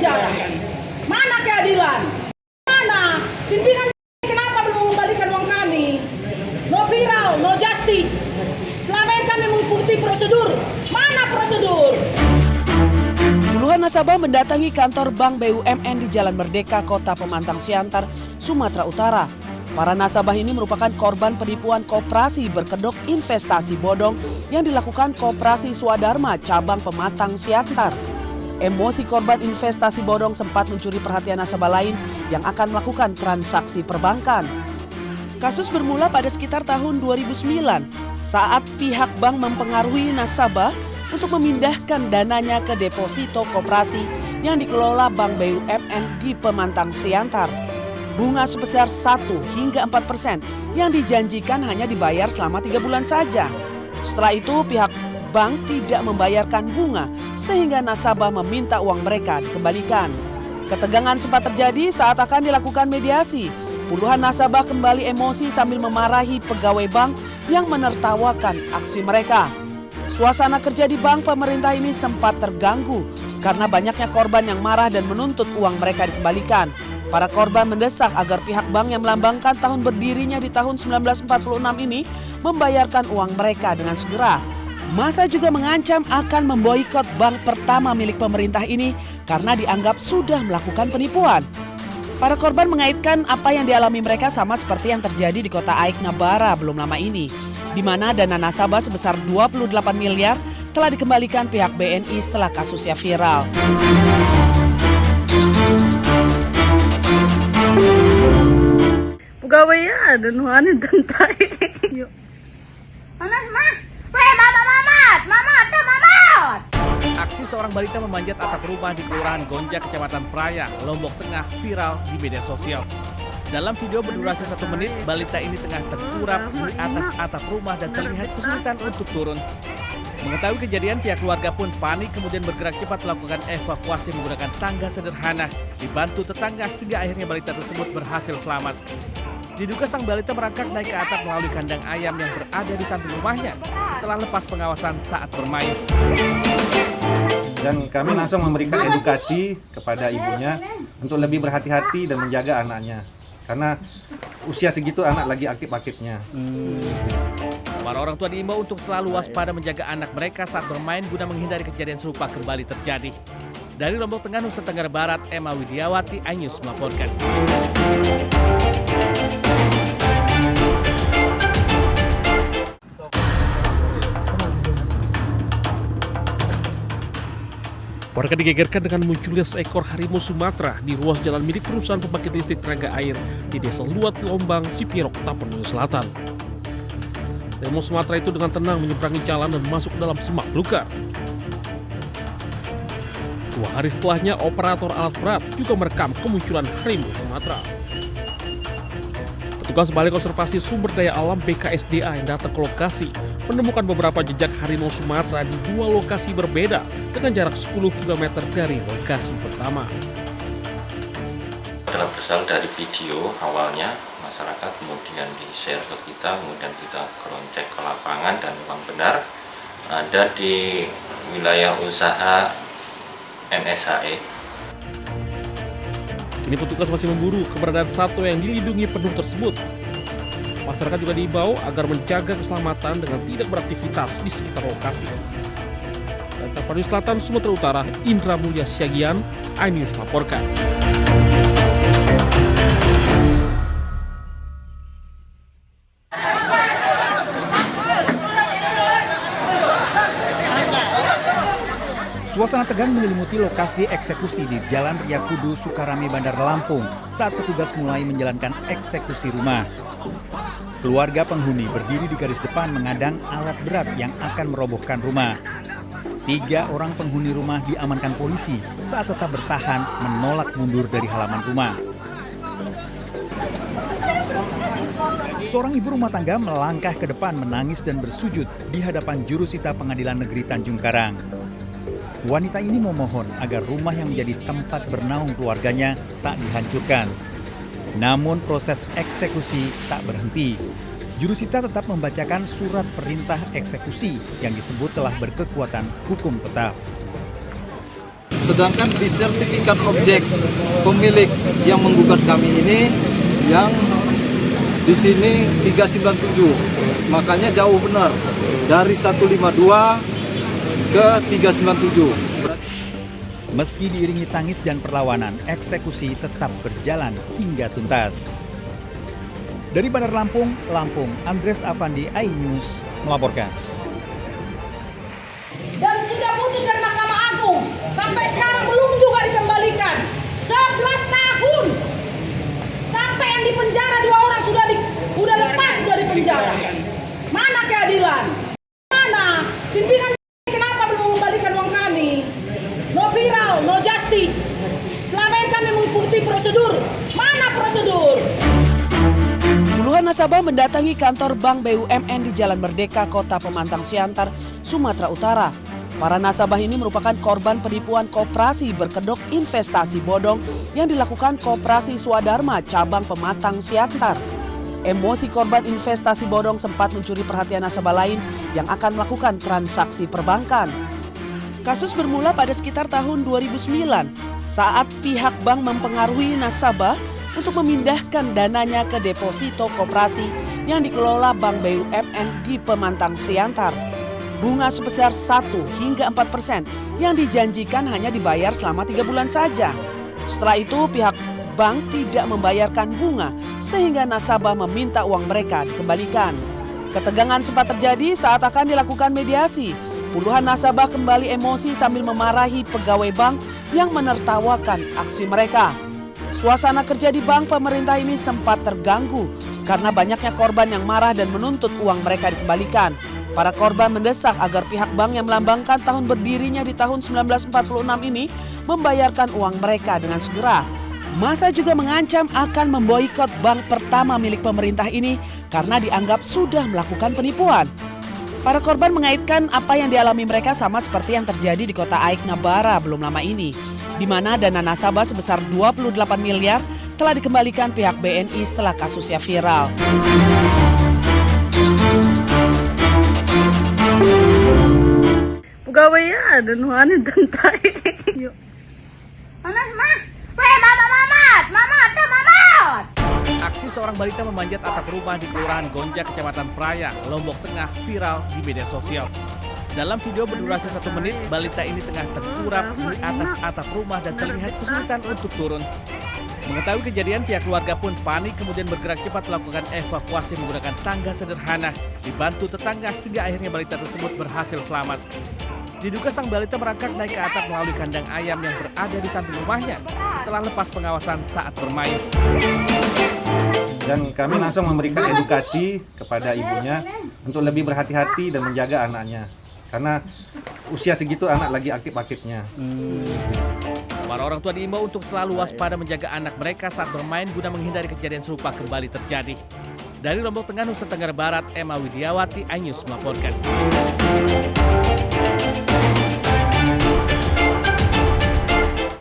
penjara. Mana keadilan? Mana pimpinan? Kenapa belum mengembalikan uang kami? No viral, no justice. Selama ini kami mengikuti prosedur. Mana prosedur? Puluhan nasabah mendatangi kantor Bank BUMN di Jalan Merdeka, Kota Pemantang Siantar, Sumatera Utara. Para nasabah ini merupakan korban penipuan koperasi berkedok investasi bodong yang dilakukan Koperasi Swadharma cabang Pematang Siantar. Emosi korban investasi bodong sempat mencuri perhatian nasabah lain yang akan melakukan transaksi perbankan. Kasus bermula pada sekitar tahun 2009 saat pihak bank mempengaruhi nasabah untuk memindahkan dananya ke deposito koperasi yang dikelola Bank BUMN di Pemantang Siantar. Bunga sebesar 1 hingga 4% yang dijanjikan hanya dibayar selama 3 bulan saja. Setelah itu pihak bank tidak membayarkan bunga sehingga nasabah meminta uang mereka dikembalikan. Ketegangan sempat terjadi saat akan dilakukan mediasi. Puluhan nasabah kembali emosi sambil memarahi pegawai bank yang menertawakan aksi mereka. Suasana kerja di bank pemerintah ini sempat terganggu karena banyaknya korban yang marah dan menuntut uang mereka dikembalikan. Para korban mendesak agar pihak bank yang melambangkan tahun berdirinya di tahun 1946 ini membayarkan uang mereka dengan segera. Masa juga mengancam akan memboikot bank pertama milik pemerintah ini karena dianggap sudah melakukan penipuan. Para korban mengaitkan apa yang dialami mereka sama seperti yang terjadi di kota Aik Nabara belum lama ini, di mana dana nasabah sebesar 28 miliar telah dikembalikan pihak BNI setelah kasusnya viral. Pegawainya ada nuhanin tentai. Yuk. Panas mah. Weh, mamat. Aksi seorang balita memanjat atap rumah di Kelurahan Gonja, Kecamatan Praia, Lombok Tengah viral di media sosial. Dalam video berdurasi 1 menit, balita ini tengah terkurap di atas atap rumah dan terlihat kesulitan untuk turun. Mengetahui kejadian, pihak keluarga pun panik kemudian bergerak cepat melakukan evakuasi menggunakan tangga sederhana, dibantu tetangga hingga akhirnya balita tersebut berhasil selamat. Diduga sang balita merangkak naik ke atap melalui kandang ayam yang berada di samping rumahnya setelah lepas pengawasan saat bermain. Dan kami langsung memberikan edukasi kepada ibunya untuk lebih berhati-hati dan menjaga anaknya. Karena usia segitu anak lagi aktif-aktifnya. Para orang tua diimbau untuk selalu waspada menjaga anak mereka saat bermain guna menghindari kejadian serupa kembali terjadi. Dari Lombok Tengah, Nusa Tenggara Barat, Emma Widiawati, iNews melaporkan. Warga digegerkan dengan munculnya seekor harimau Sumatera di ruas jalan milik perusahaan pembangkit listrik tenaga air di Desa Luat, Lombang, Sipirok, Tapanuli Selatan. Harimau Sumatera itu dengan tenang menyeberangi jalan dan masuk ke dalam semak belukar. 2 hari setelahnya, operator alat berat juga merekam kemunculan harimau Sumatera. Petugas Balai Konservasi Sumber Daya Alam BKSDA yang datang ke lokasi menemukan beberapa jejak harimau Sumatera di 2 lokasi berbeda dengan jarak 10 km dari lokasi pertama. Adalah berasal dari video awalnya masyarakat, kemudian di-share ke kita, kemudian kita cross-check ke lapangan dan memang benar ada di wilayah usaha MSHE. Kini petugas masih memburu keberadaan satwa yang dilindungi penuh tersebut. Masyarakat juga diimbau agar menjaga keselamatan dengan tidak beraktivitas di sekitar lokasi. Dari Tapanuli Selatan, Sumatera Utara, Indra Mulya Syagian, iNews melaporkan. Suasana tegang menyelimuti lokasi eksekusi di Jalan Raya Kudu, Sukarame, Bandar Lampung saat petugas mulai menjalankan eksekusi rumah. Keluarga penghuni berdiri di garis depan mengadang alat berat yang akan merobohkan rumah. 3 orang penghuni rumah diamankan polisi saat tetap bertahan menolak mundur dari halaman rumah. Seorang ibu rumah tangga melangkah ke depan menangis dan bersujud di hadapan jurusita Pengadilan Negeri Tanjung Karang. Wanita ini memohon agar rumah yang menjadi tempat bernaung keluarganya tak dihancurkan. Namun proses eksekusi tak berhenti. Jurusita tetap membacakan surat perintah eksekusi yang disebut telah berkekuatan hukum tetap. Sedangkan di sertifikat objek pemilik yang menggugat kami ini yang di sini 397. Makanya jauh benar dari 152 ke 397. Meski diiringi tangis dan perlawanan, eksekusi tetap berjalan hingga tuntas. Dari Bandar Lampung, Andres Avandi, iNews melaporkan. Dan sudah putus dari Mahkamah Agung, sampai sekarang belum juga dikembalikan. 11 tahun. Sampai yang di penjara 2 orang sudah lepas dari penjara. Mana keadilan? Mana pimpinan kenapa belum mengembalikan uang kami? No viral, no justice. Selama ini kami mengikuti prosedur. Mana prosedur? Puluhan nasabah mendatangi kantor Bank BUMN di Jalan Merdeka, Kota Pemantang Siantar, Sumatera Utara. Para nasabah ini merupakan korban penipuan koperasi berkedok investasi bodong yang dilakukan Koperasi Swadharma Cabang Pematang Siantar. Emosi korban investasi bodong sempat mencuri perhatian nasabah lain yang akan melakukan transaksi perbankan. Kasus bermula pada sekitar tahun 2009 saat pihak bank mempengaruhi nasabah untuk memindahkan dananya ke deposito koperasi yang dikelola Bank BUMN di Pemantang Siantar. Bunga sebesar 1 hingga 4% yang dijanjikan hanya dibayar selama 3 bulan saja. Setelah itu pihak bank tidak membayarkan bunga sehingga nasabah meminta uang mereka dikembalikan. Ketegangan sempat terjadi saat akan dilakukan mediasi. Puluhan nasabah kembali emosi sambil memarahi pegawai bank yang menertawakan aksi mereka. Suasana kerja di bank pemerintah ini sempat terganggu karena banyaknya korban yang marah dan menuntut uang mereka dikembalikan. Para korban mendesak agar pihak bank yang melambangkan tahun berdirinya di tahun 1946 ini membayarkan uang mereka dengan segera. Masa juga mengancam akan memboikot bank pertama milik pemerintah ini karena dianggap sudah melakukan penipuan. Para korban mengaitkan apa yang dialami mereka sama seperti yang terjadi di kota Aik Nabara belum lama ini, di mana dana nasabah sebesar 28 miliar telah dikembalikan pihak BNI setelah kasusnya viral. Pegawainya ada nuhanin tentai. Yuk. Panas mah. Weh, mamat. Aksi seorang balita memanjat atap rumah di Kelurahan Gonjak, Kecamatan Praya, Lombok Tengah viral di media sosial. Dalam video berdurasi 1 menit, balita ini tengah terkurap di atas atap rumah dan terlihat kesulitan untuk turun. Mengetahui kejadian, pihak keluarga pun panik kemudian bergerak cepat melakukan evakuasi menggunakan tangga sederhana, dibantu tetangga hingga akhirnya balita tersebut berhasil selamat. Diduga sang balita merangkak naik ke atap melalui kandang ayam yang berada di samping rumahnya setelah lepas pengawasan saat bermain. Dan kami langsung memberikan edukasi kepada ibunya untuk lebih berhati-hati dan menjaga anaknya. Karena usia segitu anak lagi aktif-aktifnya. Para orang tua diimbau untuk selalu waspada menjaga anak mereka saat bermain guna menghindari kejadian serupa kembali terjadi. Dari Lombok Tengah, Nusa Tenggara Barat, Emma Widiawati, iNews melaporkan.